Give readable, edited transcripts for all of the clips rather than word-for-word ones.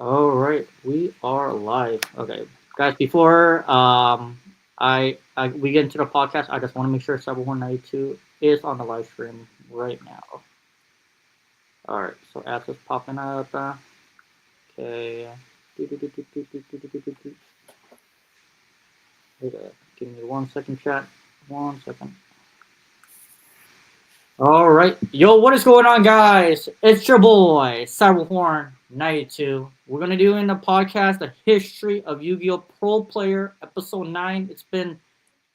All right, we are live. Okay, guys. Before I we get into the podcast, I just want to make sure 7192 is on the live stream right now. All right, so ads is popping up. Okay. Okay, give me 1 second, chat. 1 second. All right, yo, what is going on, guys? It's your boy Cyberhorn92. We're gonna do in the podcast the history of Yu-Gi-Oh! Pro Player Episode 9. It's been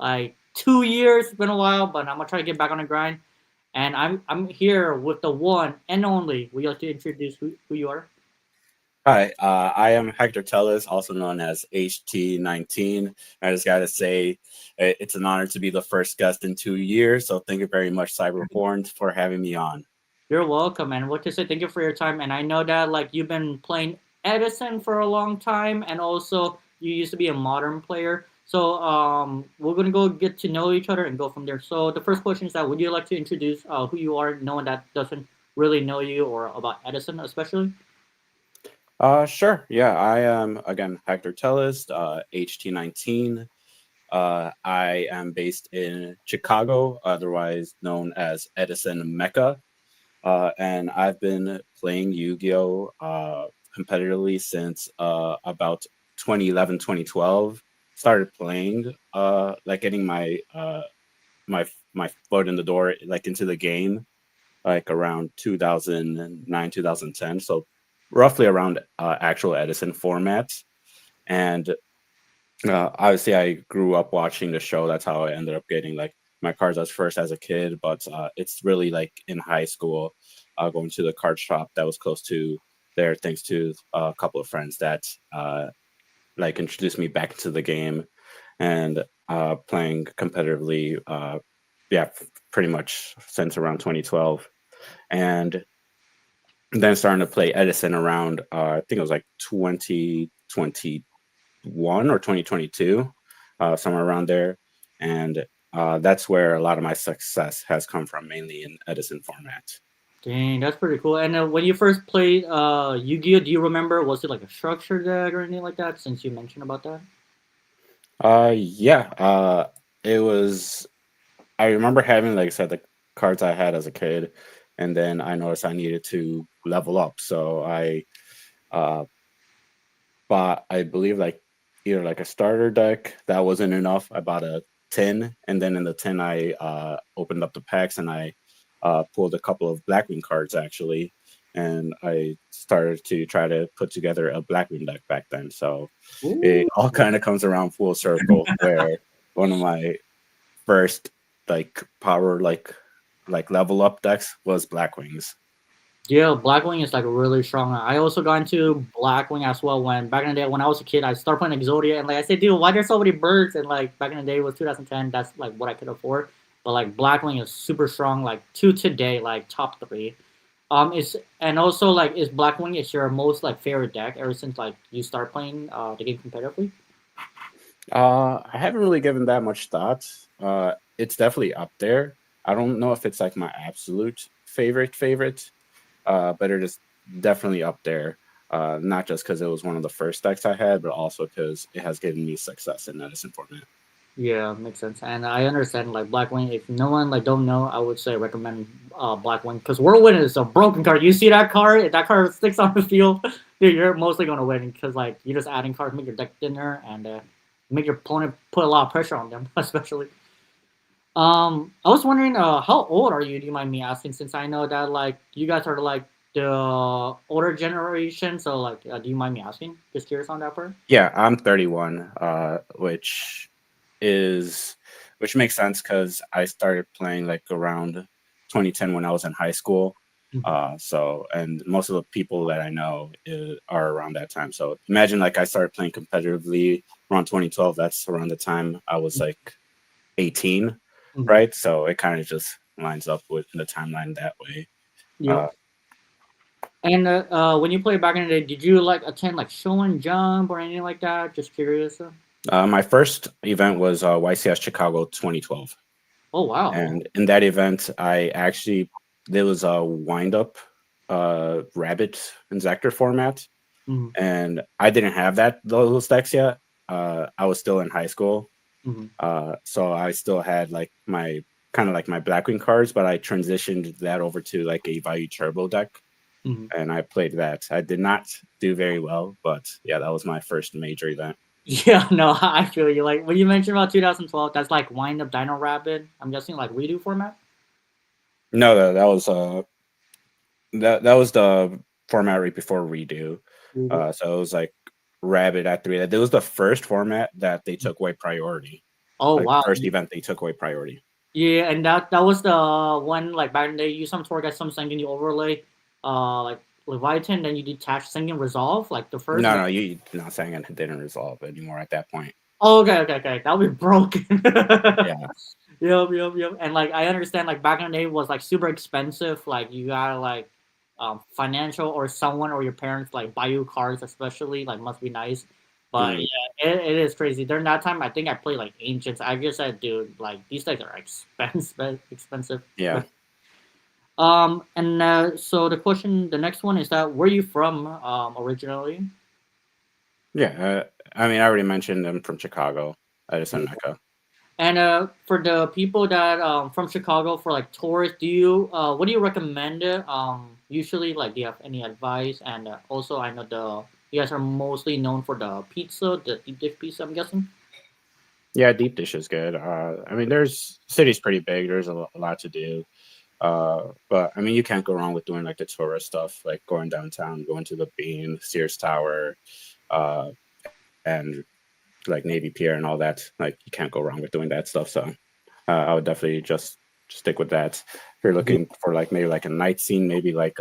like 2 years. It's been a while, but I'm gonna try to get back on the grind. And I'm here with the one and only. Would you like to introduce who you are? Hi, I am Hector Tellis, also known as HT19. I just got to say, it's an honor to be the first guest in 2 years. So thank you very much, Cyberporn, for having me on. You're welcome, and what to say? Thank you for your time. And I know that like you've been playing Edison for a long time, and also you used to be a modern player. So we're gonna go get to know each other and go from there. So the first question is that would you like to introduce who you are, no one that doesn't really know you or about Edison especially? Sure. Yeah, I am, again, Hector Tellis, HT19. I am based in Chicago, otherwise known as Edison Mecca. And I've been playing Yu-Gi-Oh! Competitively since about 2011, 2012. Started playing, like getting my my foot in the door, like into the game, like around 2009, 2010. So roughly around actual Edison formats. And obviously, I grew up watching the show. That's how I ended up getting like my cards as first as a kid. But it's really like in high school, going to the card shop that was close to there, thanks to a couple of friends that like introduced me back into the game and playing competitively. Yeah, pretty much since around 2012, and then starting to play Edison around I think it was like 2021 or 2022, somewhere around there. And that's where a lot of my success has come from, mainly in Edison format. Dang, that's pretty cool. And when you first played Yu-Gi-Oh, do you remember? Was it like a structure deck or anything like that? Since you mentioned about that. Yeah, it was. I remember having, like I said, the cards I had as a kid, and then I noticed I needed to level up, so I uh, bought, I believe, like either like a starter deck that wasn't enough. I bought a tin, and then in the tin, I opened up the packs and I pulled a couple of Blackwing cards actually, and I started to try to put together a Blackwing deck back then. So it Ooh. all kind of comes around full circle, where one of my first like power like level up decks was Blackwings. Yeah, Blackwing is like really strong. I also got into Blackwing as well when back in the day when I was a kid. I started playing Exodia and like I said, dude, why there's so many birds? And like back in the day it was 2010. That's like what I could afford. But like Blackwing is super strong. Like to today, like top three. Is and also like is Blackwing is your most like favorite deck ever since like you start playing the game competitively? I haven't really given that much thought. It's definitely up there. I don't know if it's like my absolute favorite, but it is definitely up there. Not just because it was one of the first decks I had, but also because it has given me success in Edison format. Yeah, makes sense. And I understand like Blackwing. If no one like don't know, I would say recommend Blackwing because Whirlwind is a broken card. You see that card? If that card sticks on the field, dude, you're mostly gonna win because like you're just adding cards, make your deck thinner, and make your opponent put a lot of pressure on them, especially. I was wondering, how old are you? Do you mind me asking? Since I know that like you guys are like the older generation, so like, do you mind me asking? Just curious on that part. Yeah, I'm 31, is which makes sense because I started playing like around 2010 when I was in high school. Mhm. So and most of the people that I know are around that time. So imagine like I started playing competitively around 2012. That's around the time I was like 18, Mhm. right? So it kind of just lines up with the timeline that way. Yep. Uh, And when you played back in the day, did you like attend like show and jump or anything like that? Just curious. my first event was YCS Chicago 2012. Oh wow. And in that event, I actually there was a wind up rabbit and Zactor format. Mm-hmm. and I didn't have those decks yet. I was still in high school, Mm-hmm. so I still had like my kind of like my Blackwing cards, but I transitioned that over to like a Value Turbo deck, Mm-hmm. and I played that. I did not do very well, but yeah, that was my first major event. Yeah, no, I feel you. Like when you mentioned about 2012, that's like Wind Up Dino Rabbit. I'm guessing like redo format. No, that was that was the format right before redo. Redo. So it was like Rabbit at 3. That was the first format that they took away priority. Oh Like the wow. first event they took away priority. Yeah, and that was the one like back in the day. You some sort of got some Sengen you overlay, like Leviathan, then you detach Sengen Resolve, like the first. No, no, you not saying it didn't resolve anymore at that point. Oh, okay. That'll be broken. Yeah. Yep. And like I understand, like back in the day was like super expensive. Like you gotta like, financial or someone or your parents like buy you cards, especially like must be nice. But Mm. yeah, it is crazy. During that time, I think I played like Ancients. I just said, dude, like these decks are expensive. Yeah. And so the question, the next one is that where you from originally? Yeah. I mean, I already mentioned I'm from Chicago. Edison Mecca. And for the people that from Chicago for like tourists, do you what do you recommend? Usually, like, do you have any advice? And also, I know the you guys are mostly known for the pizza, the deep dish pizza. I'm guessing. Yeah, deep dish is good. I mean, there's city's pretty big. There's a lot to do. But I mean, you can't go wrong with doing like the tourist stuff, like going downtown, going to the Bean, Sears Tower, uh, and like Navy Pier and all that. Like you can't go wrong with doing that stuff. So I would definitely just stick with that. If you're Yeah. looking for like maybe like a night scene, maybe like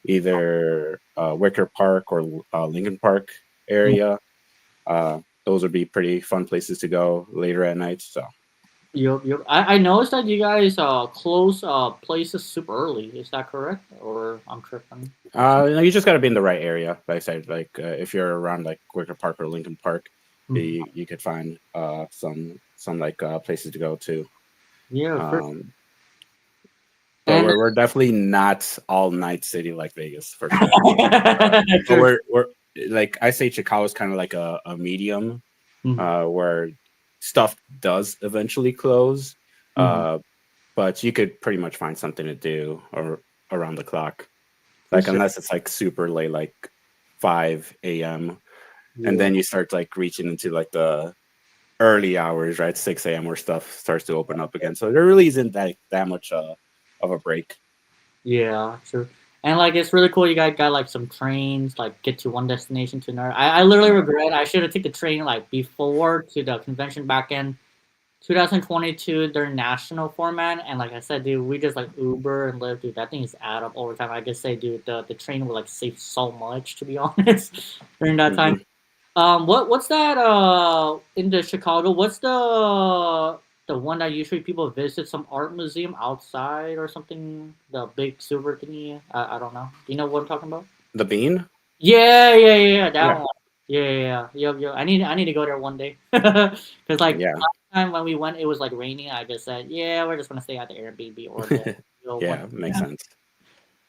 either Wicker Park or Lincoln Park area. Those would be pretty fun places to go later at night. So Yep. I noticed that you guys close places super early. Is that correct, or I'm tripping? no, you just got to be in the right area. Like I said, like if you're around like Wicker Park or Lincoln Park, Mhm. you could find some like places to go to. Yeah, for Um, but and we're definitely not all night city like Vegas for sure. But true. we're like I say Chicago is kind of like a medium Mhm. where stuff does eventually close, Mhm. uh, but you could pretty much find something to do or around the clock. For Like sure. unless it's like super late, like 5 a.m. and Yeah. then you start like reaching into like the early hours, right? 6 a.m. where stuff starts to open up again. So there really isn't that much of a break. Yeah, true. And like it's really cool you guys got like some trains, like get to one destination to another. I literally regret I should have taken the train like before to the convention back in 2022 their national format, and like I said, dude, we just like Uber and Lyft, dude. That thing is add up over time. I just say, dude, the train would like save so much to be honest during that time. Mm-hmm. What's that in the Chicago? What's the one that usually people visit some art museum outside or something? The big silver thingy. I don't know. Do you know what I'm talking about? The bean, Yeah. That yeah, one. Yep. I need to go there one day. Cause like yeah, last time when we went, it was like raining. I just said, yeah, we're just gonna stay at the Airbnb or the one. yeah, makes sense.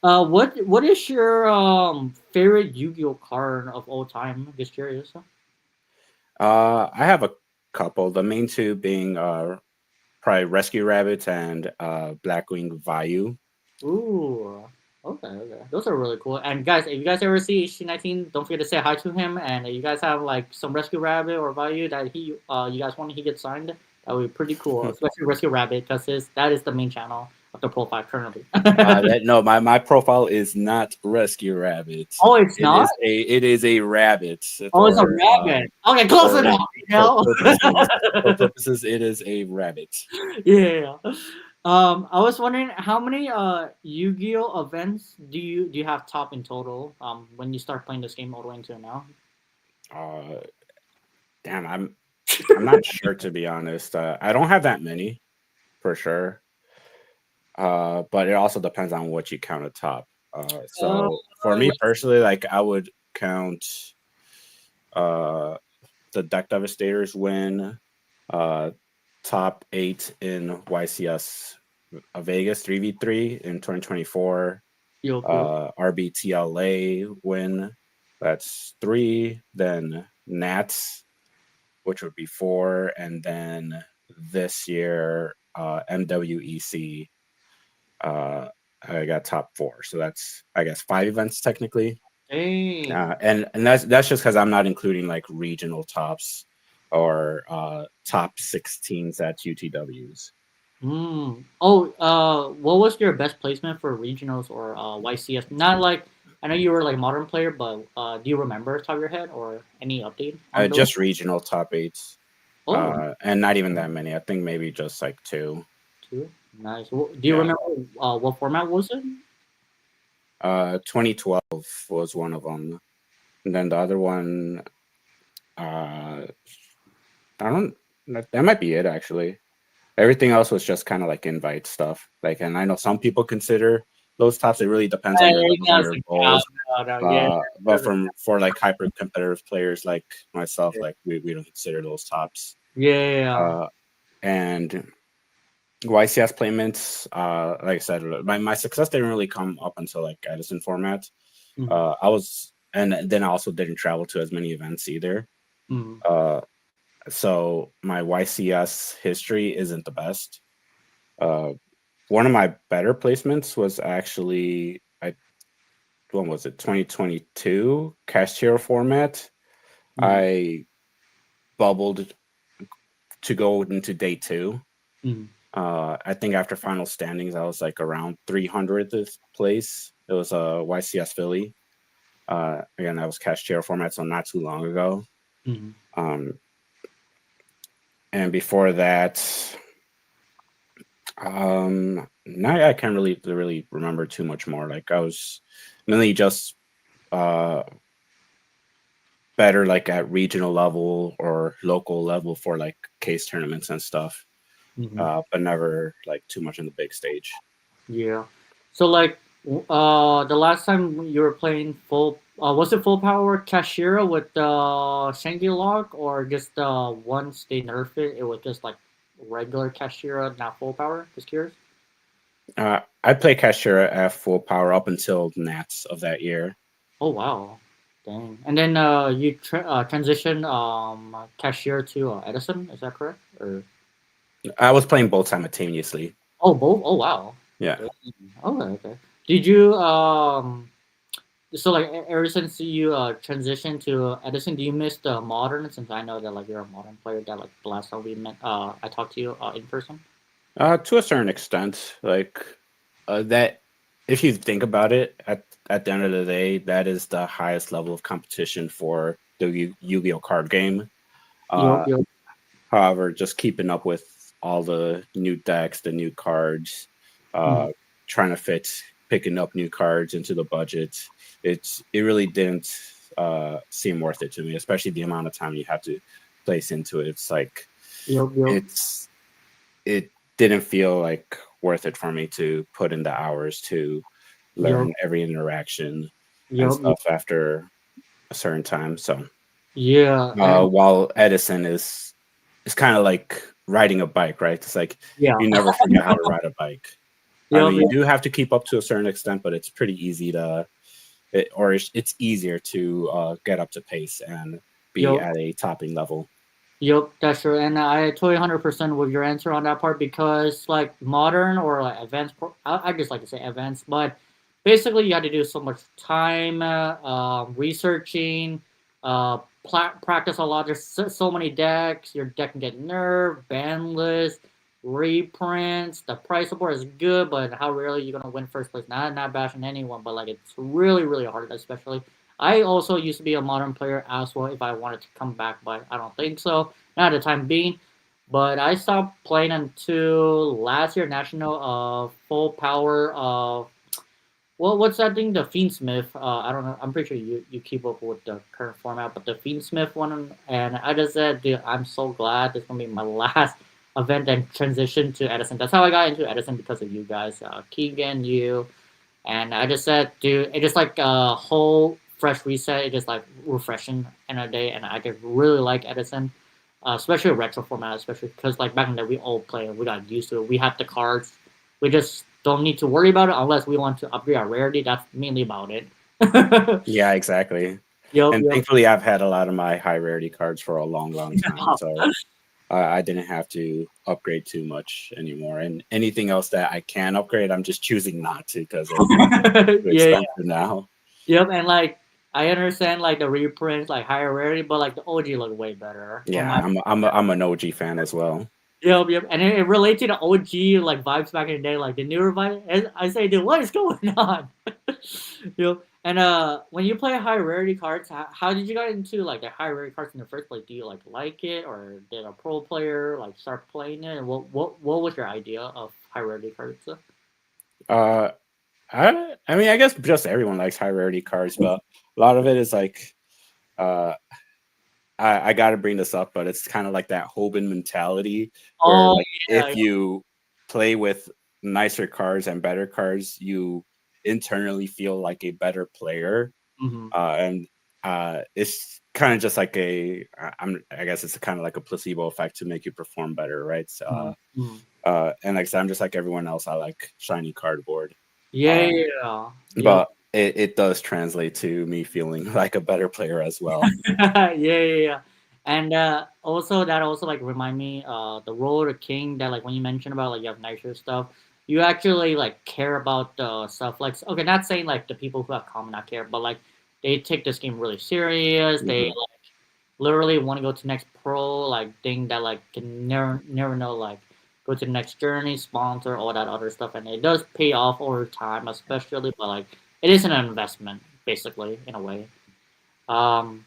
What is your favorite Yu-Gi-Oh card of all time? Just curious. I have a couple. The main two being probably Rescue Rabbits and Blackwing Vayu. Ooh. Okay. Those are really cool. And guys, if you guys ever see HT19, don't forget to say hi to him. And if you guys have like some Rescue Rabbit or Value that you guys want he get signed, that would be pretty cool. Especially Rescue Rabbit because that is the main channel of the profile currently. That no, my profile is not Rescue Rabbit. Oh, it's not. It is a rabbit Oh, it's a rabbit. Okay, close for enough. for purposes it is a rabbit. Yeah. I was wondering how many Yu-Gi-Oh events do you have top in total when you start playing this game all the way until now? Uh, damn, I'm not sure to be honest. I don't have that many for sure. But it also depends on what you count at top. Uh, So for me personally, like I would count uh the Deck Devastators win, uh top 8 in YCS Vegas 3v3 in 2024, yo. RBTLA win, That's 3. Then Nats, which would be 4, and then this year MWEC. Uh, I got top 4, so that's I guess 5 events technically. Dang. And that's just because I'm not including like regional tops or top 16s at UTWs. Mm. Oh, what was your best placement for regionals or YCS? Not like I know you were like modern player, but do you remember top of your head or any update on those? Just regional top 8s, Oh, and not even that many. I think maybe just like 2. two. Nice. Do you Yeah. remember what format was it? 2012 was one of them, and then the other one, I don't. That might be it actually. Everything else was just kind of like invite stuff. Like, and I know some people consider those tops. It really depends on your Hey, levels and that's your a goals. no, yeah. But for like hyper competitive players like myself, like we don't consider those tops. Yeah. Uh, and YCS placements, like I said, my success didn't really come up until like Edison format. Mm, And then I also didn't travel to as many events either. mm, Uh, so my YCS history isn't the best. Uh, One of my better placements was actually when was it, 2022 Cashier format. mm, I bubbled to go into day 2. mm, I think after final standings, I was like around 300th place. It was a YCS Philly. Again, that was Cashier format, so not too long ago. mm. Um, and before that, now I can't really remember too much more. Like I was mainly just uh better like at regional level or local level for like case tournaments and stuff, Mhm. but never like too much in the big stage. Yeah. So like the last time you were playing full was it full power Kashira with Shangy Lock or just once they nerfed it was just like regular Kashira, not full power? Just curious. I play Kashira at full power up until Nats of that year. Oh wow. Dang. And then you transition Cashier to Edison, is that correct? Or I was playing both simultaneously. oh both? Oh wow. Yeah. Dang. Okay, okay. Did you so like ever since you transitioned to Edison, do you miss the modern? Since I know that like you're a modern player, that like the last time we met, I talked to you in person. To a certain extent, like that. If you think about it, at the end of the day, that is the highest level of competition for the Yu-Gi-Oh card game. Yup, Uh, yup. However, just keeping up with all the new decks, the new cards, Mm, uh, trying to fit picking up new cards into the budget, it really didn't seem worth it to me, especially the amount of time you have to place into it. It's like yup, yup, it's it didn't feel like worth it for me to put in the hours to yup, learn every interaction and yup, yup. stuff after a certain time. So Yeah, and while Edison is kind of like riding a bike, right? It's like yeah, you never forget how to ride a bike. I yup, mean, you yup, do have to keep up to a certain extent, but it's pretty easy it's easier to get up to pace and be yup. at a topping level. Yep, that's true, and I totally 100% with your answer on that part because like modern or like advanced, I just like to say advanced, but basically you had to do so much time researching, practice a lot. There's so many decks. Your deck can get nerfed, ban list, reprints. The price support is good, but how rarely you gonna win first place? Not bashing anyone, but like it's really hard, especially. I also used to be a modern player as well if I wanted to come back, but I don't think so. Not at the time being. But I stopped playing until last year national full power well what's that thing? The Fiendsmith. I don't know. I'm pretty sure you keep up with the current format, but the Fiendsmith one and I just said, dude, I'm so glad this is gonna be my last event and transition to Edison. That's how I got into Edison because of you guys. Keegan, you, and I just said, dude, it just like a whole fresh reset. It just like refreshing in a day, and I just really like Edison, especially retro format, especially because like back in the day we all play, we got used to it. We have the cards, we just don't need to worry about it unless we want to upgrade our rarity. That's mainly about it. Yeah, exactly. Yep, And yep. thankfully, I've had a lot of my high rarity cards for a long, long time, so I didn't have to upgrade too much anymore. And anything else that I can upgrade, I'm just choosing not to because it's too Yeah, expensive now. yep. And like I understand like the reprints like higher rarity, but like the OG look way better in Yeah, my. I'm an OG fan as well. Yep, yep. And it relates to the OG like vibes back in the day, like the newer vibe. And I say, dude, what is going on? Yep. And when you play high rarity cards, how did you get into like the high rarity cards in the first place? Do you like it, or did a pro player like start playing it? And what was your idea of high rarity cards? Uh, I mean, I guess just everyone likes high rarity cards, but a lot of it is like, uh, I got to bring this up, but it's kind of like that Hoban mentality where, Oh like, yeah. if you play with nicer cards and better cards, you internally feel like a better player. Mm-hmm. And it's kind of just like I guess it's kind of like a placebo effect to make you perform better, right? So, Mm-hmm. and like I said, I'm just like everyone else. I like shiny cardboard. Yeah. Um, Yep. but it does translate to me feeling like a better player as well. Yeah. And also that also like remind me the role of the king that like when you mentioned about like you have nicer stuff, you actually like care about the stuff like okay, not saying like the people who have common not care, but like they take this game really serious. They Mhm. like literally want to go to next pro like thing that like can never know like go to the next journey, sponsor all that other stuff, and it does pay off over time, especially. But like it is an investment basically in a way. Um,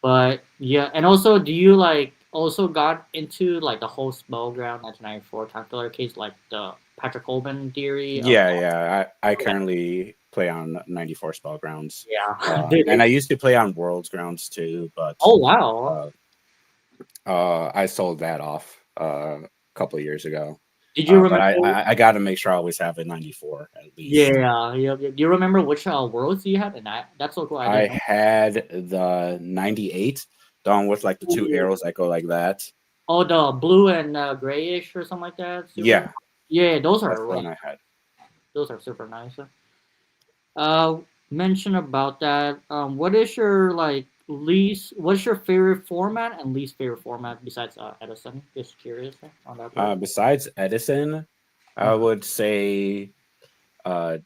but yeah, and also, do you like also got into like the whole Spellground 1994 calculator case, like the Patrick Holman theory of I okay, currently play on 94 spell grounds. yeah, did And it? I used to play on worlds grounds too, but Oh wow! uh, I sold that off a couple of years ago. Did you But remember? I got to make sure I always have a 94 at least. Yeah, yeah. Do you remember which worlds you had? And that's so cool. I I didn't know. had the 98 done with like the two Ooh. arrows that go like that. Oh, the blue and grayish or something like that. Super. Yeah, Yeah, those that's are the really one I had. those are super nice. Uh, mention about that. What is your like least? What's your favorite format and least favorite format besides Edison? Just curious on that part. Besides Edison, I Mhm. would say uh,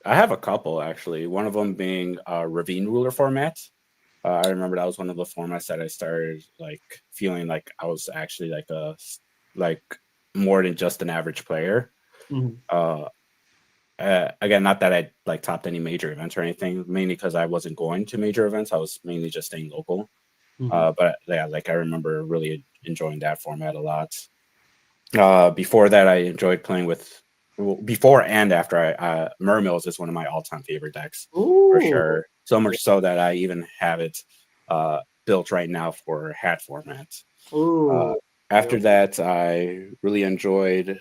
I have a couple actually. One of them being Ravine Ruler format. I remember that was one of the formats that I started like feeling like I was actually like more than just an average player. Mhm. Uh, Again, not that I like topped any major events or anything, mainly because I wasn't going to major events. I was mainly just staying local. Mhm. But yeah, like I remember really enjoying that format a lot. Before that, I enjoyed playing with before and after Mermills is one of my all-time favorite decks for Ooh. sure. So Yeah. much so that I even have it built right now for hat format. Uh, Ooh. After Yep. that, I really enjoyed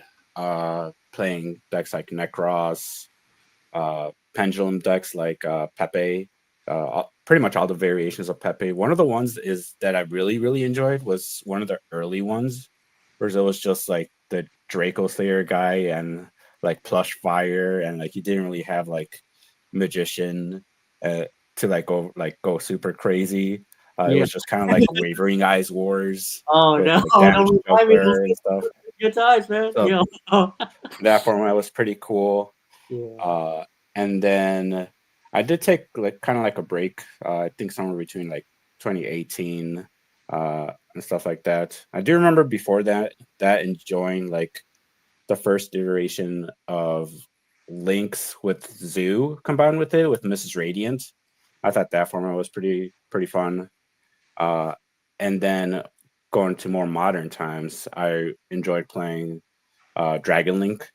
playing decks like Necros, pendulum decks like Pepe, pretty much all the variations of Pepe. One of the ones is that I really enjoyed was one of the early ones, where it was just like the Draco Slayer guy and like Plush Fire, and like you didn't really have like Magician uh, to go super crazy. It Yeah. was just kind of like Wavering Eyes Wars Oh with no! like Don't Damage remind me. Those Joker and stuff. good times, man. So Yeah. that format was pretty cool. Yeah. Uh, and then I did take like kind of like a break. I think somewhere between like 2018 and stuff like that. I do remember before that enjoying like the first iteration of Lynx with Zoo combined with it with Mrs. Radiant. I thought that format was pretty fun. Uh, and then going to more modern times, I enjoyed playing Dragon Link.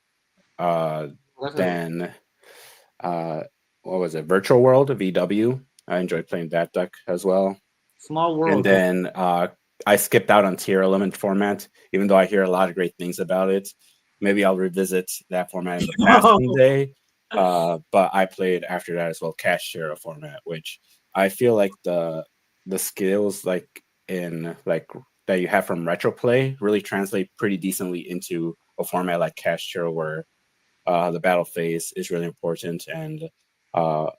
Uh, That's a then uh, what was it? Virtual World VW. I enjoyed playing that deck as well. small And world. then I skipped out on Tier Element format, even though I hear a lot of great things about it. Maybe I'll revisit that format in the past someday. But I played after that as well, Cash Share format, which I feel like the skills like in like that you have from retro play really translate pretty decently into a format like Cash Share where the battle phase is really important, and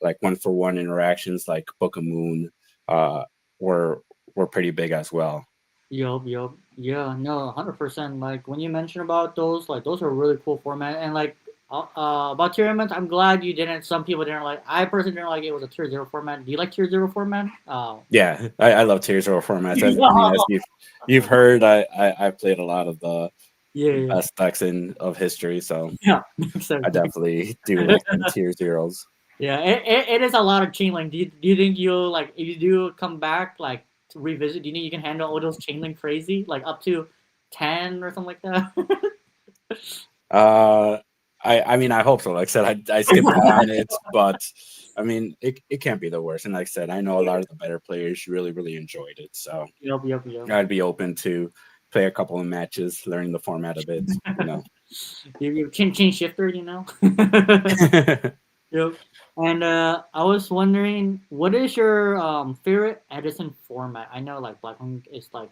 like 1-for-1 interactions like Book of Moon uh, were were pretty big as well. Yup, yup. Yeah, no, 100%. Like when you mentioned about those, like those are really cool format. And like about tier elements, I'm glad you didn't. Some people didn't like. I personally didn't like it was a tier zero format. Do you like tier zero format? Yeah, I love Tier Zero formats. I mean, as Yeah, you've heard, I've played a lot of the yeah, best decks in of history, so yeah. I Exactly. definitely do like them Tier Zeros. Yeah, it is a lot of chain link. Do you think you'll like if you do come back like to revisit? Do you think you can handle all those chain link crazy like up to 10 or something like that? Uh, I mean, I hope so. Like I said, I skipped out on it, but I mean, it can't be the worst. And like I said, I know a lot of the better players really enjoyed it, so Yup, yup, yup. I'd be open to play a couple of matches, learning the format a bit. You king shifter, you know. Yep. And I was wondering, what is your favorite Edison format? I know like Blackwing is like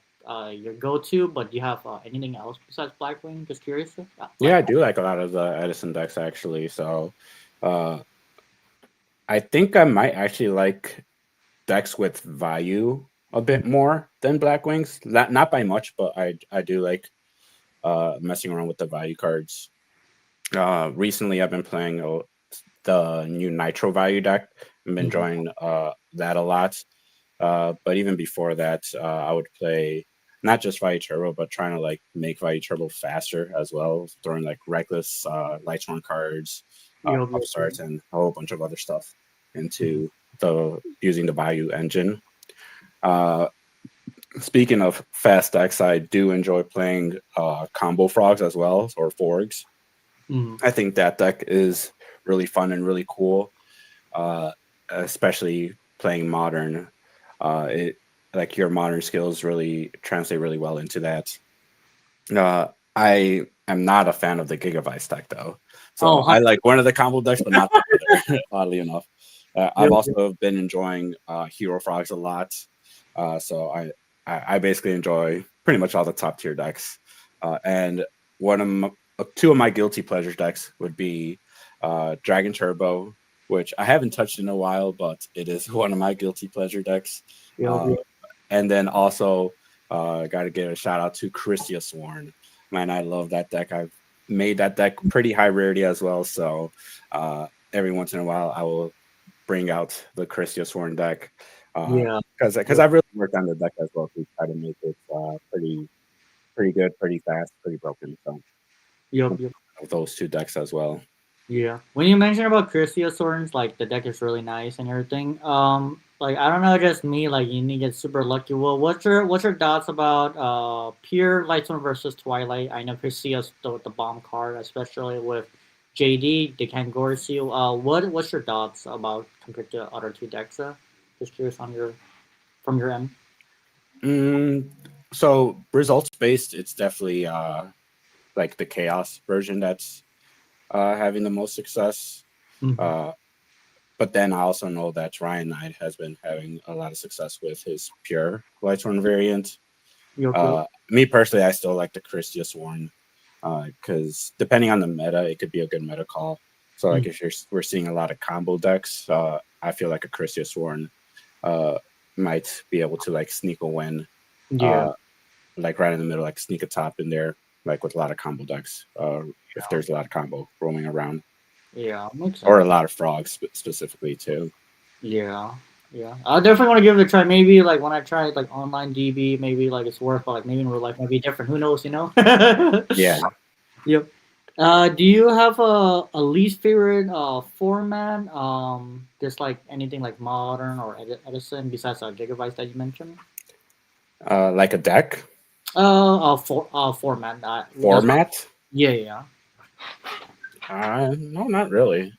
your go-to, but do you have anything else besides Blackwing? Just curious. Yeah, Like, I do like a lot of the Edison decks actually. So, uh, I think I might actually like decks with value a bit more than Black Wings. Not by much, but I do like messing around with the value cards. Recently, I've been playing the new Nitro value deck. I've been mhm. enjoying that a lot. But even before that, I would play not just Value Turbo, but trying to like make Value Turbo faster as well, throwing like reckless Lights cards, Yup, yup, yup. upstarts, and a whole bunch of other stuff Mhm. into the using the value engine. Uh, Speaking of fast decks, I do enjoy playing combo frogs as well, or forgs. Mhm. I think that deck is really fun and really cool, uh, especially playing modern. It like your modern skills really translate really well into that. I am not a fan of the Gigabyte deck though, Oh, so I like one of the combo decks, but not the other. Oddly enough, I've 100. also been enjoying Hero Frogs a lot. So I basically enjoy pretty much all the top tier decks, and one of two of my guilty pleasure decks would be Dragon Turbo, which I haven't touched in a while, but it is one of my guilty pleasure decks. Yup, Uh, yup. and then also got to give a shout out to Christia Sworn. Man, I love that deck. I've made that deck pretty high rarity as well. So every once in a while, I will bring out the Christia Sworn deck Yeah. because I've really worked on the deck as well to try to make it pretty good, pretty fast, pretty broken. So Yup, yup. those two decks as well. Yeah. When you mentioned about Christia Swords, like the deck is really nice and everything. Like I don't know, just me, like you need to get super lucky. Well, what's your thoughts about pure Lightstorm versus Twilight? I know Christia's the bomb card, especially with JD, the Kangorsu. What's your thoughts about compared to other two decks? Just curious on your from your end. Mm, so results based, it's definitely like the chaos version that's having the most success. Mm-hmm. Uh, but then I also know that Ryan Knight has been having a lot of success with his pure Lightsworn variant. Yup, yup. Me personally, I still like the Christia Sworn because depending on the meta, it could be a good meta call. So like Mm. if we're seeing a lot of combo decks, I feel like a Christia Sworn uh, might be able to like sneak a win, Yeah. uh, like right in the middle, like sneak a top in there, like with a lot of combo decks. If there's a lot of combo roaming around, Yeah. Makes or sense. a lot of frogs specifically too. Yeah, yeah. I definitely want to give it a try. Maybe like when I try like online DB, maybe like it's worth, but like maybe in real life might be different. Who knows? You know. Yeah. Yep. Do you have a least favorite format? Just like anything like modern or Edison besides Gigabytes that you mentioned. Like a deck Format. Just format. yeah, yeah. No, not really.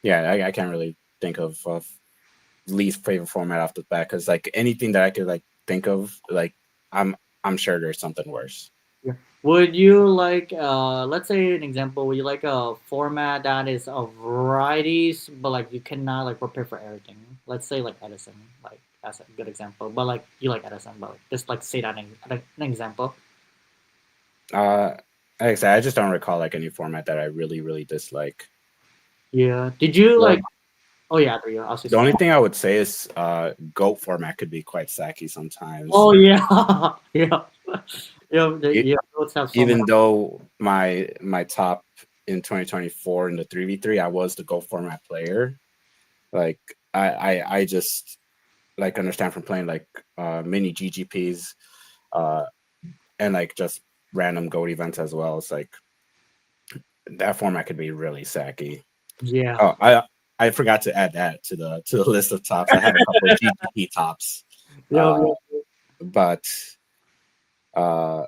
Yeah, I can't really think of least favorite format off the bat because like anything that I could like think of, like I'm I'm sure there's something worse. Yeah. Would you like, let's say an example, would you like a format that is of varieties, but like you cannot like prepare for everything? Let's say like Edison, like that's a good example. But like you like Edison, but like, just like say that an example. Like I said, I just don't recall like any format that I really dislike. Yeah. Did you Well, like? Oh yeah, there you go. I'll say the something. only thing I would say is goat format could be quite sacky sometimes. Oh yeah, yeah, yeah. E- Yeah. Let's have so much. Even though my top in 2024 in the 3v3, I was the goat format player. Like I just like understand from playing like mini GGPs uh and like just random goat events as well. It's like that format could be really sacky. Yeah. Oh, I forgot to add that to the list of tops. I have a couple of GGP tops, Yeah. uh, Yeah. but uh,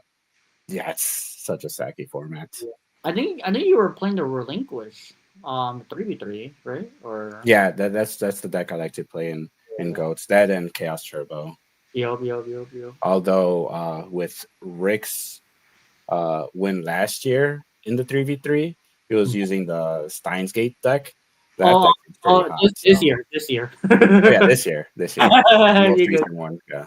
yeah, it's such a sacky format. I think you were playing the Relinquish, 3v3, right? Or Yeah, that's the deck I like to play in yeah. goats. That and Chaos Turbo. Yup, yup, yup, yup. Although with Rick's win last year in the 3v3, he was using the Steins Gate deck. That Oh, deck is pretty oh, hot. this So year, this year. oh, yeah, this year, the most You good. recent one. Yeah,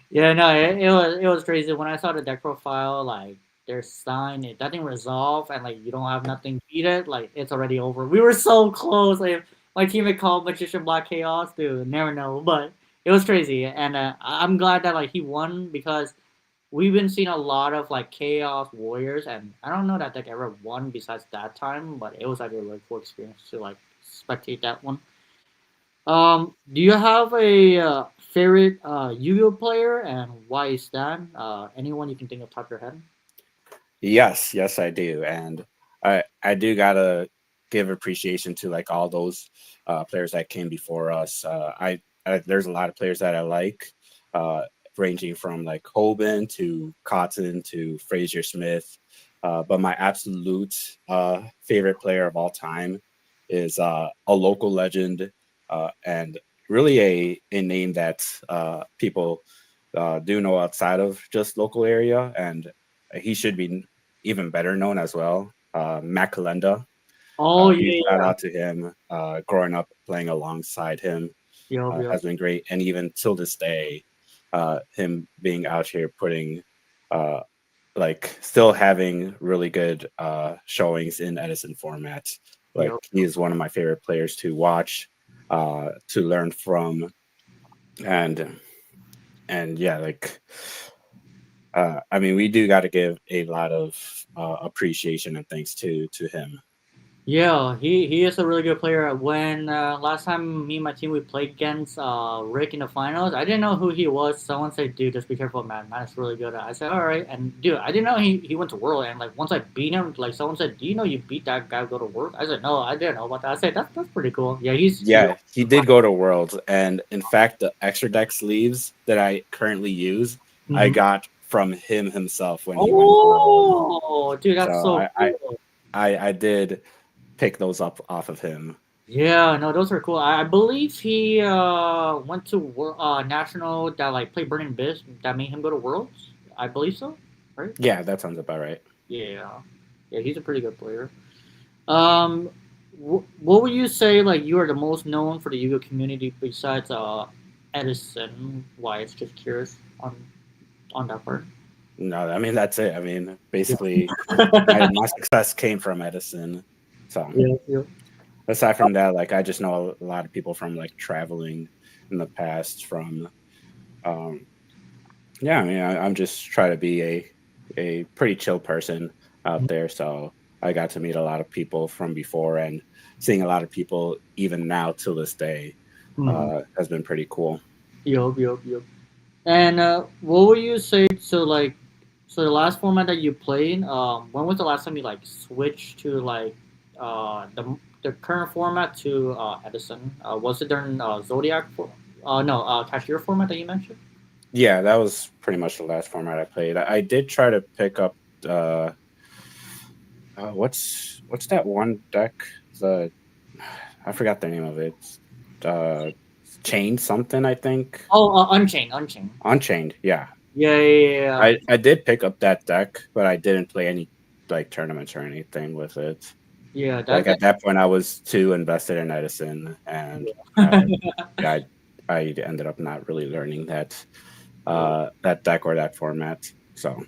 Yeah, no, it was crazy when I saw the deck profile. Like, there's sign it that didn't resolve, and like you don't have nothing beat it. Like, it's already over. We were so close. Like, my teammate called Magician Black Chaos, dude. Never know, but it was crazy, and I'm glad that like he won because we've been seeing a lot of like Chaos Warriors, and I don't know that deck ever won besides that time, but it was like a really cool experience to like spectate that one. Do you have a favorite Yu-Gi-Oh player, and why is that? Anyone you can think of top of your head? yes, I do, and I do gotta give appreciation to like all those players that came before us. There's a lot of players that I like, uh, ranging from like Hoban to Cotton to Frazier Smith. But my absolute favorite player of all time is a local legend and really a name that people do know outside of just local area, and he should be even better known as well. Matt Kalenda. Oh Huge yeah, shout yeah. out to him. Growing up playing alongside him Yup, yup. has been great, and even till this day, him being out here putting, uh, like, still having really good showings in Edison format. Like, Yup. he is one of my favorite players to watch, to learn from, and yeah, like I mean, we do got to give a lot of appreciation and thanks to him. Yeah, he is a really good player. When last time me and my team we played against Rick in the finals, I didn't know who he was. Someone said, "Dude, just be careful, man. Man is really good." I said, "All right." And dude, I didn't know he went to World. And like once I beat him, like someone said, "Do you know you beat that guy go to World?" I said, "No, I didn't know about that." I said, "That's pretty cool." Yeah, he's. Yeah, he did go to Worlds, and in fact, the extra deck sleeves that I currently use, I Mhm. got from him himself when he went to Worlds. Oh, dude, So that's so cool. I did pick those up off of him. Yeah, no, those are cool. I believe he went to national that like played Burning Biz that made him go to Worlds. I believe so, right? Yeah, that sounds about right. Yeah, yeah, he's a pretty good player. Um, what would you say like you are the most known for the Yu-Gi-Oh community besides Edison? Why? It's just curious on that part. No, I mean that's it. I mean, Yeah, basically, my success came from Edison. So yeah, yeah. aside from that, like I just know a lot of people from like traveling in the past from um yeah, I mean I'm just trying to be a pretty chill person out there. So I got to meet a lot of people from before, and seeing a lot of people even now till this day Mm-hmm. has been pretty cool. Yup, yup, yup. And what would you say? So like, so the last format that you played, when was the last time you like switched to like the current format to Edison? Was it during Zodiac? No, Cashier format that you mentioned. Yeah, that was pretty much the last format I played. I did try to pick up uh, what's that one deck? The I forgot the name of it. Uh, Chain something, I think. Oh, Unchained, Unchained. Unchained, yeah. Yeah, yeah, yeah, yeah. I did pick up that deck, but I didn't play any like tournaments or anything with it. Yeah, Like that at that point, I was too invested in Edison, and I I ended up not really learning yeah. that deck or that format. So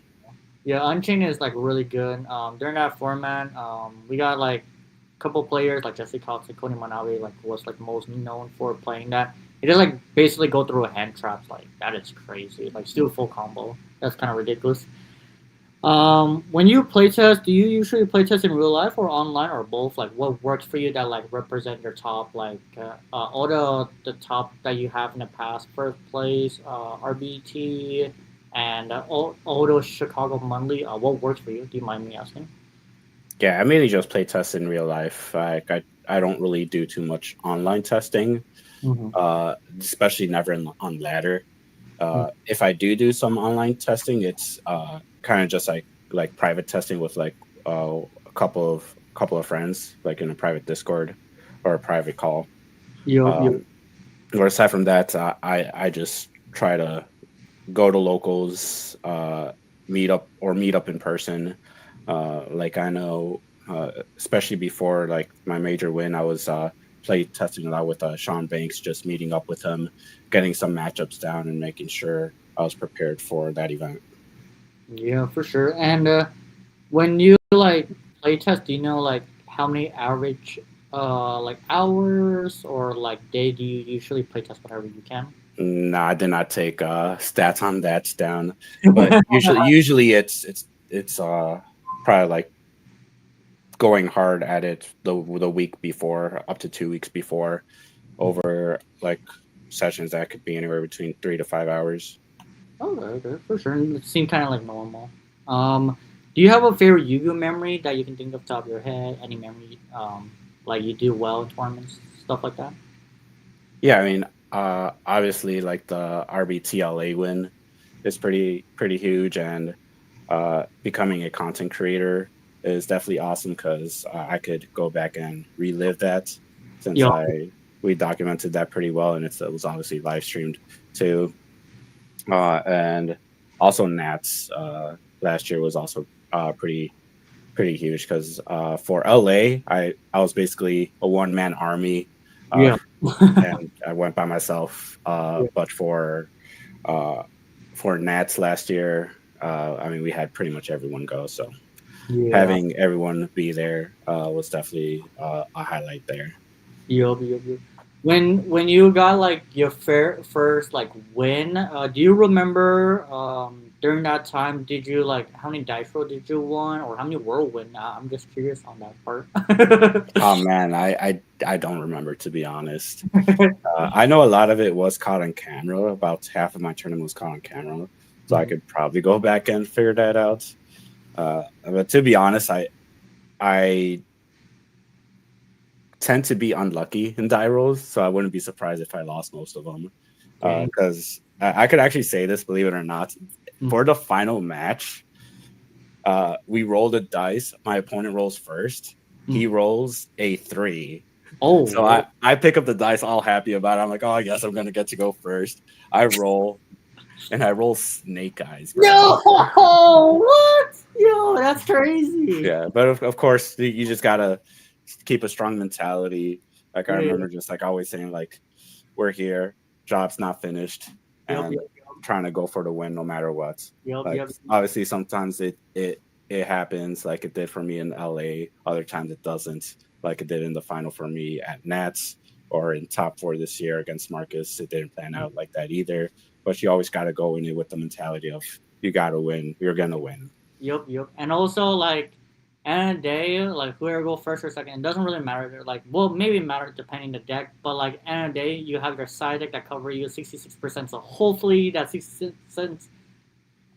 Yeah, Unchained is like really good. During that format, we got like couple players like Jesse Cox and Cody Manabe like was like most known for playing that. He just like basically go through a hand traps like that is crazy. Like still full combo. That's kind of ridiculous. When you playtest, do you usually playtest in real life or online or both? Like, what works for you that like represent your top, like all the top that you have in the past, first place, RBT, and all those Chicago monthly. What works for you? Do you mind me asking? Yeah, I mainly just play tests in real life. I don't really do too much online testing, Mm-hmm. especially never on ladder. If I do some online testing, it's kind of just like private testing with like a couple of friends, like in a private Discord or a private call. Yup, yup. Um, or aside from that, I just try to go to locals, meet up in person. Like I know, especially before like my major win, I was play testing a lot with Sean Banks, just meeting up with him, getting some matchups down, and making sure I was prepared for that event. Yeah, for sure. And when you like playtest, do you know like how many average like hours or like day do you usually playtest whenever you can? No, I did not take stats on that down, but usually it's probably like going hard at it the week before, up to 2 weeks before, over like sessions that could be anywhere between 3 to 5 hours. Okay, okay, for sure. It seemed kind of like normal. Um, do you have a favorite Yu-Gi-Oh memory that you can think of top of your head? Any memory, like you do well in tournaments, stuff like that? Yeah, I mean, obviously, like the RBTLA win is pretty huge, and becoming a content creator is definitely awesome because I could go back and relive that since Yeah, I we documented that pretty well, and it was obviously live streamed too. And also Nats last year was also pretty huge because for LA, I was basically a one man army, uh, yeah, and I went by myself. But uh, for Nats last year, I mean, we had pretty much everyone go. So yeah. having everyone be there was definitely a highlight there. Yup, yup, yup. When you got like your first like win, do you remember during that time did you like how many dice roll did you won or how many whirlwind? I'm just curious on that part. Oh man, I don't remember, to be honest. I know a lot of it was caught on camera. About half of my tournament was caught on camera, so I Mhm. could probably go back and figure that out. But to be honest, I tend to be unlucky in die rolls, so I wouldn't be surprised if I lost most of them. Dang. Because I could actually say this, believe it or not, Mhm. for the final match, we rolled a dice. My opponent rolls first. Mhm. He rolls a 3. So Oh I pick up the dice all happy about it. I'm like, oh, I guess I'm gonna get to go first. I roll and I roll snake eyes, bro. no! What? Yo, that's crazy. Yeah, but of course you just gotta keep a strong mentality. Like I Yeah. remember just like always saying like, we're here, job's not finished, Yup, and yup, trying to go for the win no matter what. yup, Like yup. obviously sometimes it happens like it did for me in LA. Other times it doesn't, like it did in the final for me at Nats or in top four this year against Marcus. It didn't plan out like that either. But you always got to go in it with the mentality of you got to win. You're gonna win. Yup, yup. And also like end of the day, like whoever go first or second, it doesn't really matter. Like well maybe it matters depending the deck, but like end of the day you have your side deck that cover you 66%. So hopefully that 66%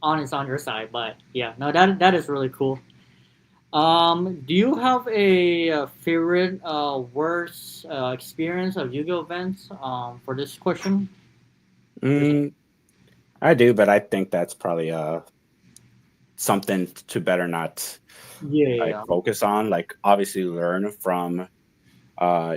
on is on your side. But yeah, no that is really cool. Do you have a favorite worst experience of Yu-Gi-Oh events for this question? Mm, I do, but I think that's probably something to better not like Yeah. focus on. Like obviously learn from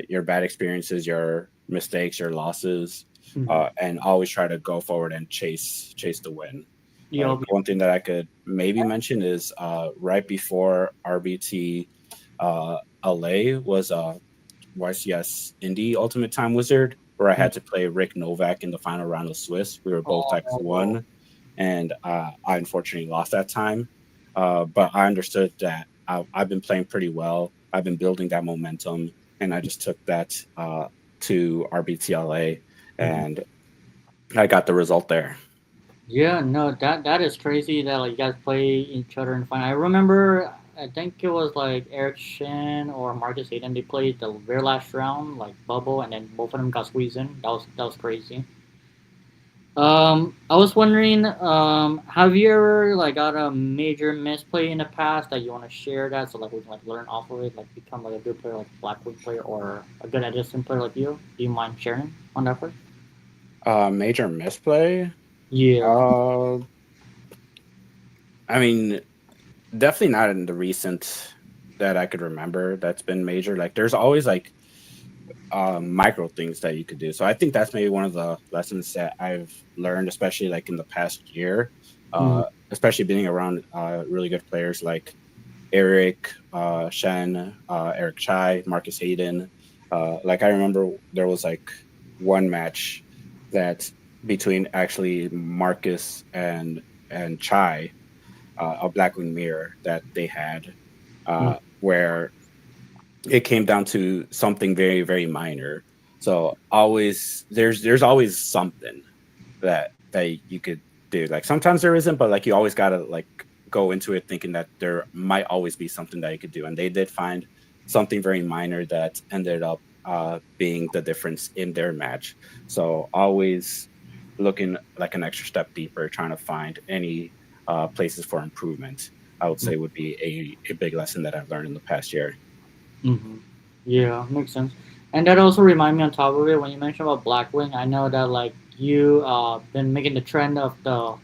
your bad experiences, your mistakes, your losses, Mhm. and always try to go forward and chase the win. Like Yup. one thing that I could maybe mention is right before RBT LA was YCS Indie Ultimate Time Wizard, where I Mhm. had to play Rick Novak in the final round of Swiss. We were both Oh, X1, and I unfortunately lost that time. But I understood that I've been playing pretty well. I've been building that momentum, and I just took that to RBTLA, Mhm. and I got the result there. Yeah, no, that is crazy that like you guys play each other in final. I remember, I think it was like Eric Shin or Marcus Hayden. They played the very last round, like bubble, and then both of them got squeezed in. That was crazy. I was wondering, have you ever like got a major misplay in the past that you want to share that so like we can like learn off of it, like become like a good player, like a Blackwing player or a good Edison player like you? Do you mind sharing on that part? Major misplay. Yeah. Uh, I mean, definitely not in the recent that I could remember. That's been major. Like, there's always like micro things that you could do. So I think that's maybe one of the lessons that I've learned, especially like in the past year, Mm, especially being around really good players like Eric, Shen, Eric Chai, Marcus Hayden. Like I remember there was like one match that between actually Marcus and Chai, a Blackwing mirror that they had, mm, where it came down to something very very minor. So always there's always something that you could do. Like sometimes there isn't, but like you always gotta like go into it thinking that there might always be something that you could do. And they did find something very minor that ended up being the difference in their match. So always looking like an extra step deeper, trying to find any places for improvement. I would mm. say would be a big lesson that I've learned in the past year. Mm-hmm. Yeah, makes sense. And that also remind me on top of it when you mentioned about Blackwing. I know that like you been making the trend of the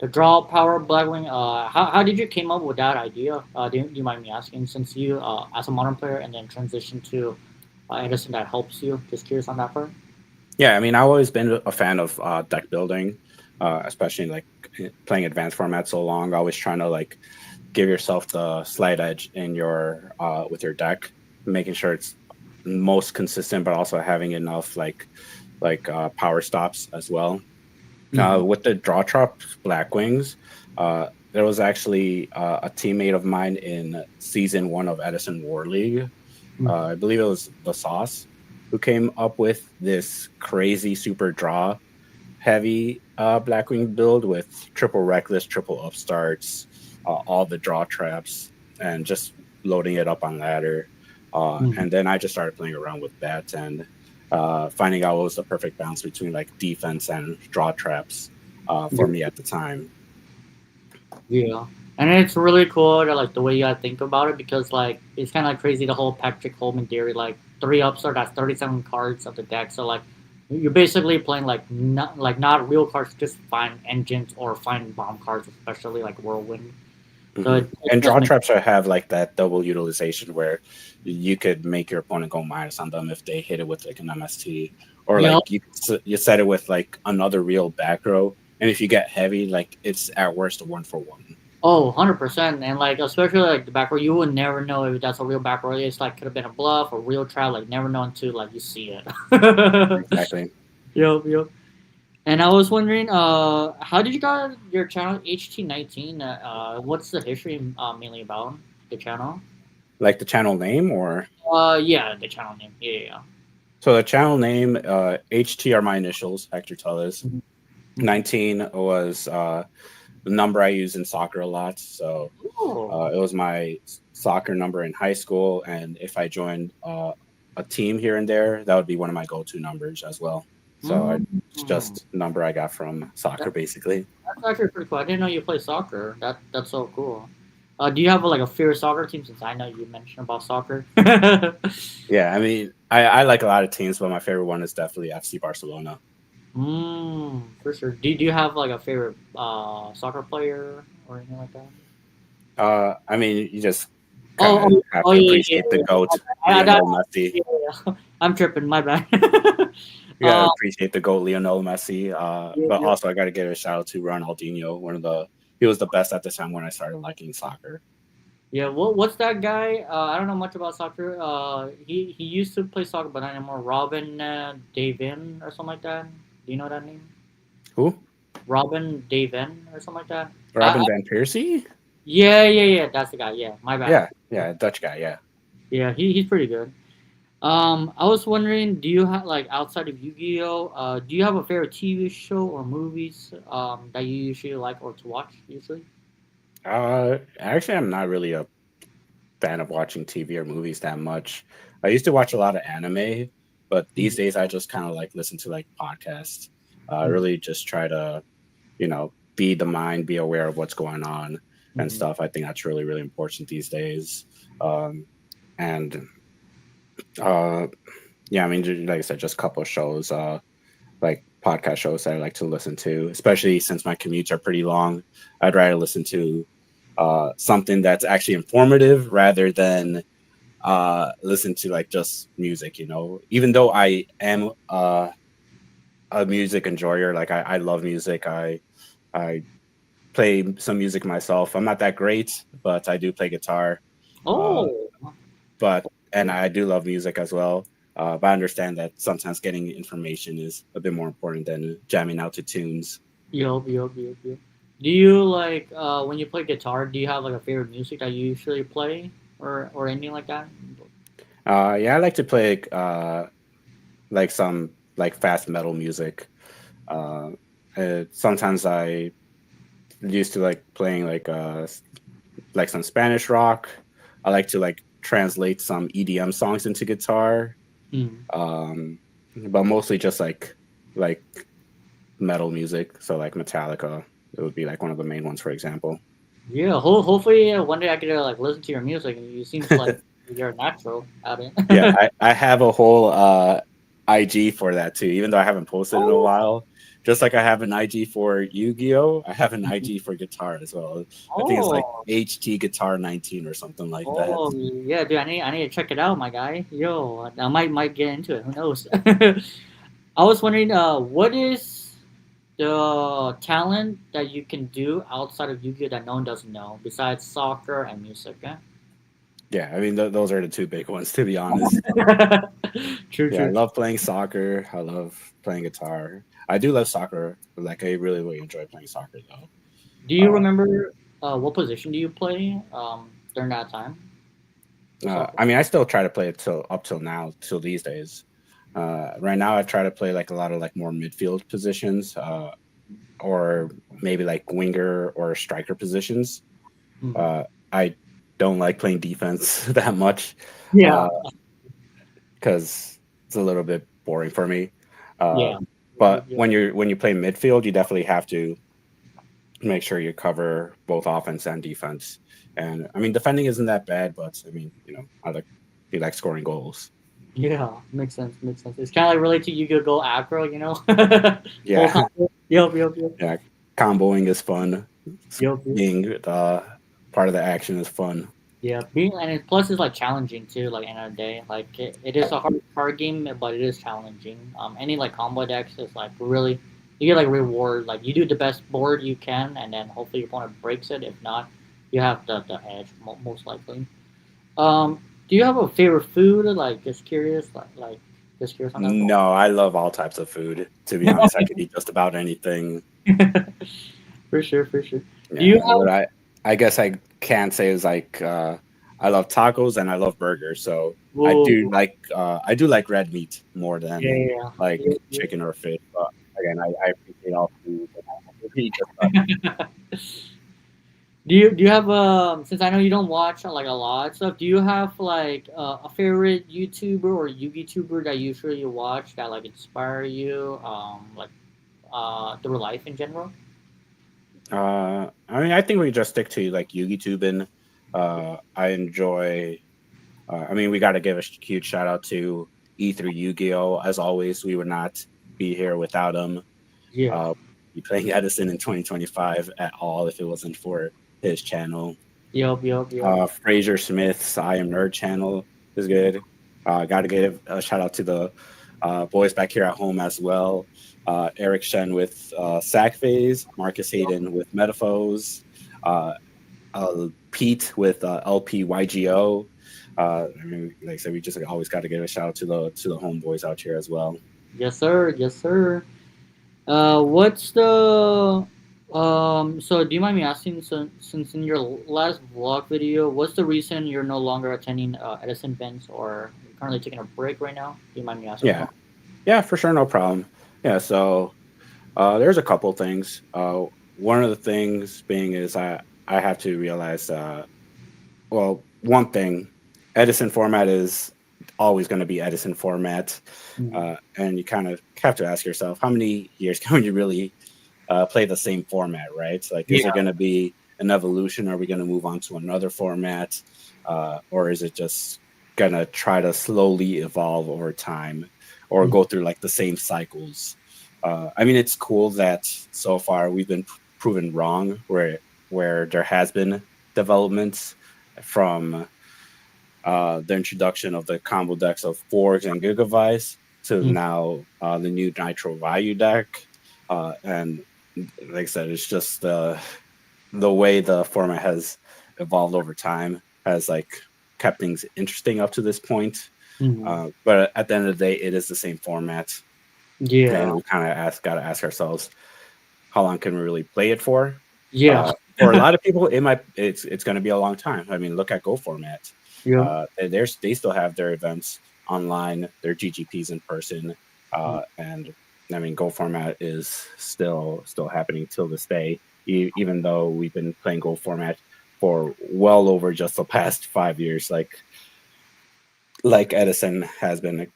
draw power Blackwing. How did you came up with that idea? Do you mind me asking? Since you as a modern player and then transition to Edison that helps you. Just curious on that part. Yeah, I mean, I've always been a fan of deck building, especially like playing advanced format so long. Always trying to like give yourself the slight edge in your with your deck, making sure it's most consistent, but also having enough power stops as well. Mm-hmm. With the draw trop Blackwings, there was actually a teammate of mine in season one of Edison War League. Mm-hmm. I believe it was the Sauce who came up with this crazy super draw heavy Blackwing build with triple reckless, triple upstarts, all the draw traps, and just loading it up on ladder. Mm-hmm. And then I just started playing around with that and finding out what was the perfect balance between like defense and draw traps for me at the time. Yeah, and it's really cool that like the way you gotta think about it because like it's kind of like crazy the whole Patrick Holman theory. Like three upstart, that's 37 cards of the deck. So like you're basically playing like not real cards, just find engines or find bomb cards, especially like Whirlwind. So Hmm. it And just draw makes traps have like that double utilization where you could make your opponent go minus on them if they hit it with like an MST, or yeah. like you set it with like another real back row, and if you get heavy, like it's at worst a 1-for-1. Oh, 100%. And like especially like the back row, you would never know if that's a real back row. It's like could have been a bluff or real trap. Like never know until like you see it. Exactly. Yep, yep. And I was wondering, how did you got your channel HT19? What's the history mainly about the channel? Like the channel name, or Yeah, the channel name. Yeah, yeah. so the channel name HT are my initials, Hector Tullis. Mhm, mhm. 19 was the number I use in soccer a lot. So Oh. it was my soccer number in high school, and if I joined a team here and there, that would be one of my go-to numbers as well. So it's Mm. just a number I got from soccer, That, basically. that's actually pretty cool. I didn't know you play soccer. That's so cool. Do you have like a favorite soccer team? Since I know you mentioned about soccer. Yeah, I mean, I like a lot of teams, but my favorite one is definitely FC Barcelona. For sure. Do you have like a favorite soccer player or anything like that? I mean, you just kind Oh, of oh, have oh to yeah, yeah, appreciate the yeah. goat, I, Lionel Messi. yeah, yeah. I'm tripping. My bad. You gotta uh, appreciate the goat, Lionel Messi. yeah, But yeah, also, I gotta give a shout out to Ronaldinho. He was the best at the time when I started liking soccer. yeah. What's that guy? I don't know much about soccer. He used to play soccer, but not anymore. Robin Davin or something like that. Do you know that name? Who? Robin Davin or something like that. Robin van Persie? Yeah, yeah, yeah. That's the guy. Yeah, my bad. Yeah, yeah, Dutch guy. Yeah. Yeah, he's pretty good. I was wondering, do you have like outside of Yu-Gi-Oh? Do you have a favorite TV show or movies that you usually like or to watch usually? Actually, I'm not really a fan of watching TV or movies that much. I used to watch a lot of anime, but these days I just kind of like listen to like podcasts. I really just try to, be the mind, be aware of what's going on and Mm-hmm. stuff. I think that's really, really important these days. Um, and uh, yeah, I mean, like I said, just a couple of shows, like podcast shows that I like to listen to, especially since my commutes are pretty long. I'd rather listen to something that's actually informative rather than listen to like just music, even though I am a music enjoyer. Like I love music. I play some music myself. I'm not that great, but I do play guitar. uh Oh, but and I do love music as well. But I understand that sometimes getting information is a bit more important than jamming out to tunes. yup, yup, yup, yup. Do you like when you play guitar? Do you have like a favorite music that you usually play or anything like that? Yeah, I like to play like some like fast metal music. uh Sometimes I used to like playing like some Spanish rock. I like to like translate some EDM songs into guitar. Mm. Um, but mostly just like metal music. So like Metallica, it would be like one of the main ones, for example. Yeah, hopefully one day I could like listen to your music. You seems like you're a natural at Yeah, it. I have a whole IG for that too, even though I haven't posted in a Oh, while. Just like I have an IG for Yu-Gi-Oh, I have an IG for guitar as well. I think it's like oh, HT Guitar 19 or something like that. oh, yeah, dude. I need to check it out, my guy. Yo, I might get into it. Who knows? I was wondering, what is the talent that you can do outside of Yu-Gi-Oh that no one doesn't know besides soccer and music? Eh? Yeah, I mean those are the two big ones, to be honest. True, Yeah, I true. love playing soccer. I love playing guitar. I do love soccer. Like I really, really enjoy playing soccer though. Do you remember what position do you play during that time for soccer? I mean, I still try to play it till up till now, till these days. Right now, I try to play like a lot of like more midfield positions, or maybe like winger or striker positions. Mhm. Uh, I don't like playing defense that much Yeah, because it's a little bit boring for me. Uh, yeah, but yeah, when you play midfield, you definitely have to make sure you cover both offense and defense. And I mean, defending isn't that bad, but I mean, I like scoring goals. yeah. Makes sense. Makes sense. It's kind of like related to you could go aggro, full Yeah, combo. Yep, yep, yep, yeah. Comboing is fun. yep, yep. Being the part of the action is fun. Yeah, being and plus it's like challenging too. Like end of the day, like it is a hard game, but it is challenging. Any like combo decks is like really you get like reward. Like you do the best board you can, and then hopefully your opponent breaks it. If not, you have the edge most likely. Do you have a favorite food? Like just curious, like just curious on that. No, I love all types of food. To be honest, I could eat just about anything. For sure, for sure. Do you Yeah, have? what I guess I can say is like I love tacos and I love burgers. So Whoa, I do like red meat more yeah, than yeah, like yeah. chicken or fish. But again, I appreciate all food. And I could eat just about Yeah. Do you have since I know you don't watch like a lot of stuff, do you have like a favorite YouTuber or YouTuber that usually you watch that like inspire you like through life in general? I mean, I think we just stick to like Yugi Tubin. I enjoy. I mean, we got to give a huge shout out to E3 Yu-Gi-Oh. As always, we would not be here without him. Yeah. Uh, be playing Edison in 2025 at all if it wasn't for his channel. Yup, yup, yup. Fraser Smith's I Am Nerd channel is good. Got to give a shout out to the boys back here at home as well. Eric Shen with Sack Phase, Marcus Hayden with Metaphors, uh, Pete with LPYGO. I mean, like I said, we just always got to give a shout out to the homeboys out here as well. Yes, sir. Yes, sir. What's the So do you mind me asking, so since in your last vlog video, what's the reason you're no longer attending Edison events or you're currently taking a break right now? Do you mind me asking Yeah, about? yeah, for sure, no problem. Yeah, so there's a couple things. One of the things being is I have to realize, well, one thing, Edison format is always going to be Edison format, Mhm. and you kind of have to ask yourself, how many years can you really play the same format, right? Like, is Yeah. it going to be an evolution? Are we going to move on to another format, or is it just going to try to slowly evolve over time, or Mhm. go through like the same cycles? I mean, it's cool that so far we've been proven wrong, where there has been developments from the introduction of the combo decks of Forks and Gigavice to Mhm. now the new Nitro Value deck. And like I said, it's just the way the format has evolved over time has like kept things interesting up to this point. Mhm. But at the end of the day, it is the same format, Yeah. and we kind of got to ask ourselves, how long can we really play it for? Yeah. For a lot of people, it's going to be a long time. I mean, look at Go Format. Yeah. They still have their events online, their GGPs in person, and I mean, Go Format is still happening till this day. Even though we've been playing Go Format for well over just the past 5 years, like Edison has been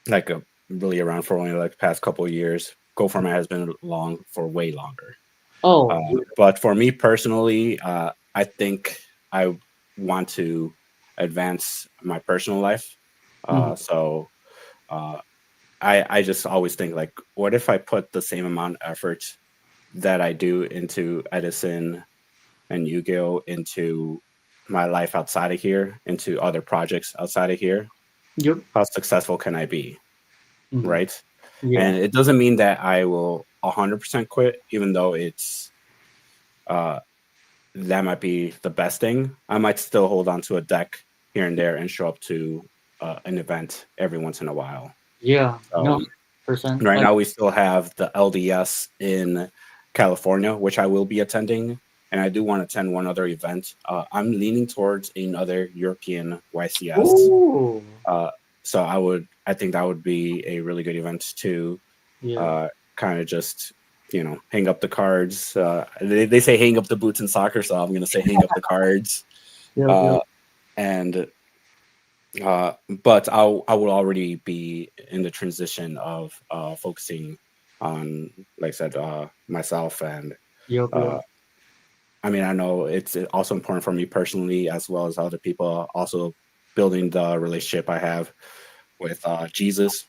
like a really around for only like the past couple of years. Go Format has been long for way longer. Oh, yeah. But for me personally, I think I want to advance my personal life. Mhm. So uh, I just always think like, what if I put the same amount of effort that I do into Edison and Yu-Gi-Oh into my life outside of here, into other projects outside of here? Yep. How successful can I be? Mhm. Right? Yeah. And it doesn't mean that I will 100% quit, even though it's uh, that might be the best thing. I might still hold on to a deck here and there and show up to an event every once in a while. Yeah. No, So 100%. right Like, now we still have the LDS in California, which I will be attending, and I do want to attend one other event. I'm leaning towards another European YCS. ooh. Uh, so I think that would be a really good event to Yeah. uh, kind of just hang up the cards. They say hang up the boots in soccer, so I'm going to say hang up the cards. Yep. Yep. Uh, and but I will already be in the transition of focusing on, like I said, myself. And Yep. uh, Yep. I mean, I know it's also important for me personally, as well as other people, also building the relationship I have with Jesus.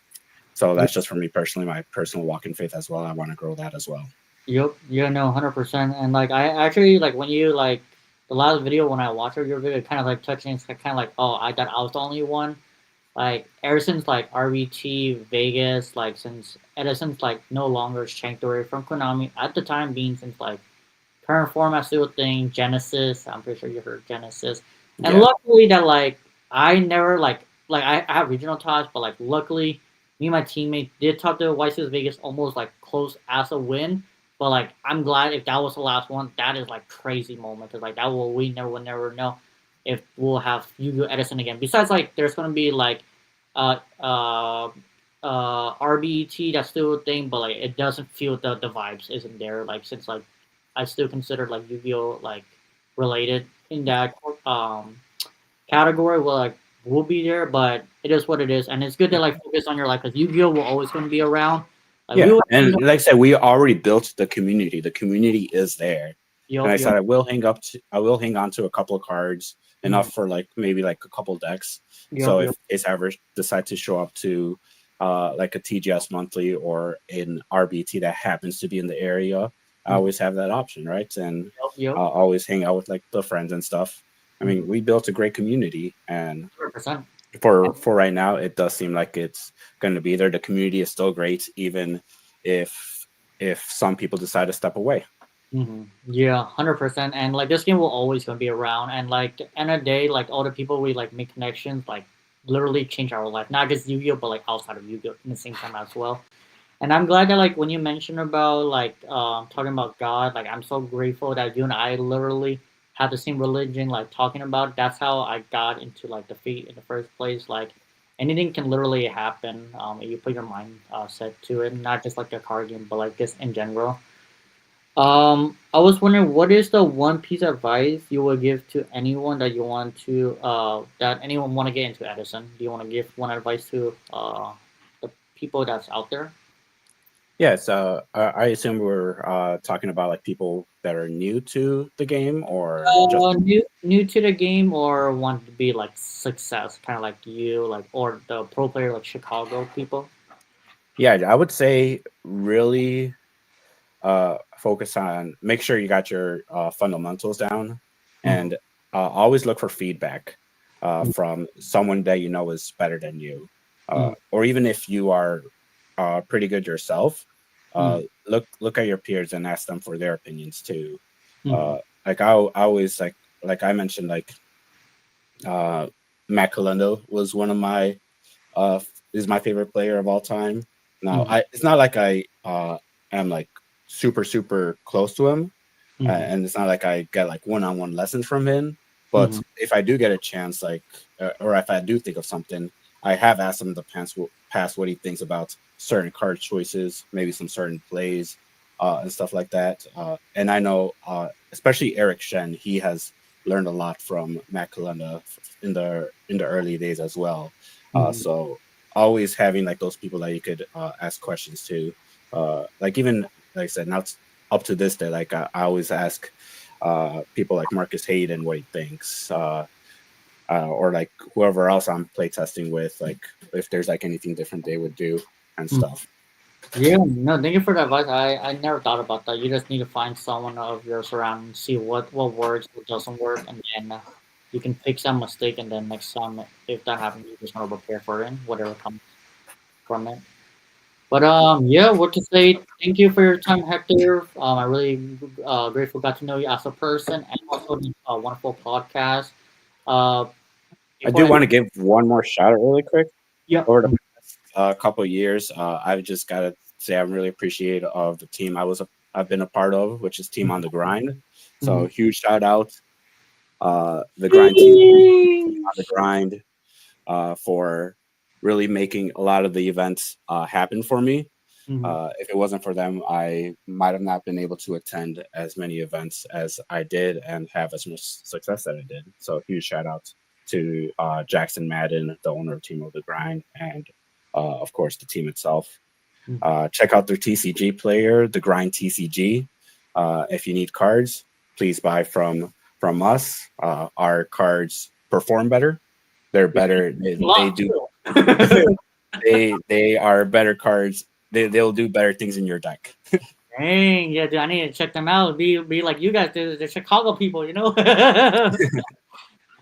So Yep. that's just for me personally, my personal walk in faith as well. I want to grow that as well. Yep. Yeah. No. 100%. And like, I actually like when you like the last video when I watched your video, it kind of like touching. It's kind of like, oh, I thought I was the only one. Like ever since like RBT Vegas, like since Edison's like no longer shanked away from Konami at the time being since like current format still a thing, Genesis. I'm pretty sure you heard Genesis. And Yeah. luckily that like I never like I have regional ties, but like luckily me and my teammate did talk to YCS Vegas almost like close as a win. But like I'm glad if that was the last one, that is like crazy moment because like that we never will never know if we'll have Yu-Gi-Oh Edison again. Besides like there's gonna be like uh uh RBET that's still a thing, but like it doesn't feel the vibes isn't there. Like since like I still consider like Yu-Gi-Oh like related in that category. Well, like will be there, but it is what it is, and it's good to like focus on your life because Yu-Gi-Oh will always going to be around. Like we Yeah, will and hang up. like I said, we already built the community. The community is there, and Yup, I said yup, I will hang on to a couple of cards, mhm, enough for like maybe like a couple decks. yup, So if yup, case I ever decide to show up to like a TGS monthly or an RBT that happens to be in the area, I mhm, always have that option, right? And yup, yup, I'll always hang out with like the friends and stuff. I mhm, mean, we built a great community, and 100%. for right now, it does seem like it's going to be there. The community is still great, even if some people decide to step away. Yeah, 100%. And like this game will always gonna be around. And like the end of the day, like all the people we like make connections, like literally change our life. Not just Yu-Gi-Oh, but like outside of Yu-Gi-Oh in the same time as well. And I'm glad that like when you mentioned about like talking about God, like I'm so grateful that you and I literally have the same religion, like talking about it. That's how I got into like the faith in the first place. Like anything can literally happen if you put your mind set to it, not just like a card game, but like just in general. I was wondering, what is the one piece of advice you would give to anyone that you want to, that anyone want to get into Edison? Do you want to give one advice to the people that's out there? Yeah, so I assume we're talking about like people that are new to the game or just New to the game or want to be like success, kind of like you, like or the pro player like Chicago people. yeah, I would say really focus on make sure you got your fundamentals down Mm-hmm. and always look for feedback from someone that you know is better than you or even if you are pretty good yourself Mm-hmm. look at your peers and ask them for their opinions too Mm-hmm. like I always like I mentioned like uh Matt Calendo was one of my is my favorite player of all time. Now, Mm-hmm. I it's not like I am like super close to him, Mm-hmm. and it's not like I get like one-on-one lessons from him. But Mm-hmm. if I do get a chance, like, or if I do think of something, I have asked him in the past what he thinks about certain card choices, maybe some certain plays, and stuff like that. And I know, especially Eric Shen, he has learned a lot from Matt Kalenda in the early days as well. Mm-hmm. So always having like those people that you could ask questions to, like even like I said, now up to this day, like I always ask people like Marcus Hayden what he thinks, or like whoever else I'm playtesting with, like if there's like anything different they would do and stuff. Yeah, no, thank you for the advice. I never thought about that. You just need to find someone of your surroundings, see what works, what doesn't work, and then you can fix that mistake. And then next time, if that happens, you just want to prepare for it, whatever comes from it. But yeah, what to say? Thank you for your time, Hector. I really grateful got to know you as a person and also the wonderful podcast. Uh, I before do I, want to give one more shout out really quick. yeah. Over the past couple of years, I've just got to say I'm really appreciative of the team I've been a part of, which is Team on the Grind. So huge shout out the Grind team on the Grind for really making a lot of the events happen for me. Mhm. If it wasn't for them, I might have not been able to attend as many events as I did and have as much success that I did. So huge shout out to Jackson Madden, the owner of Team of the Grind, and of course the team itself. Check out their TCG player, the Grind TCG. If you need cards, please buy from us. Our cards perform better. They're better. They Lot do. too. They are better cards. They'll do better things in your deck. Dang, yeah, dude, I need to check them out. Be like you guys, the Chicago people, you know.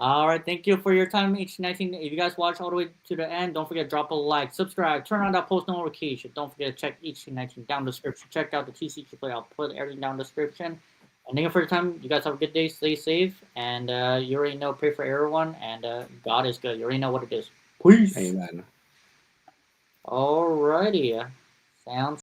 All right, thank you for your time, H19. If you guys watch all the way to the end, don't forget to drop a like, subscribe, turn on that post notification. Don't forget to check H19 down the description. Check out the TCG play. I'll put everything down the description. And thank you for your time. You guys have a good day. Stay safe, and you already know. Pray for everyone, and God is good. You already know what it is. Peace. Amen. Alrighty, sounds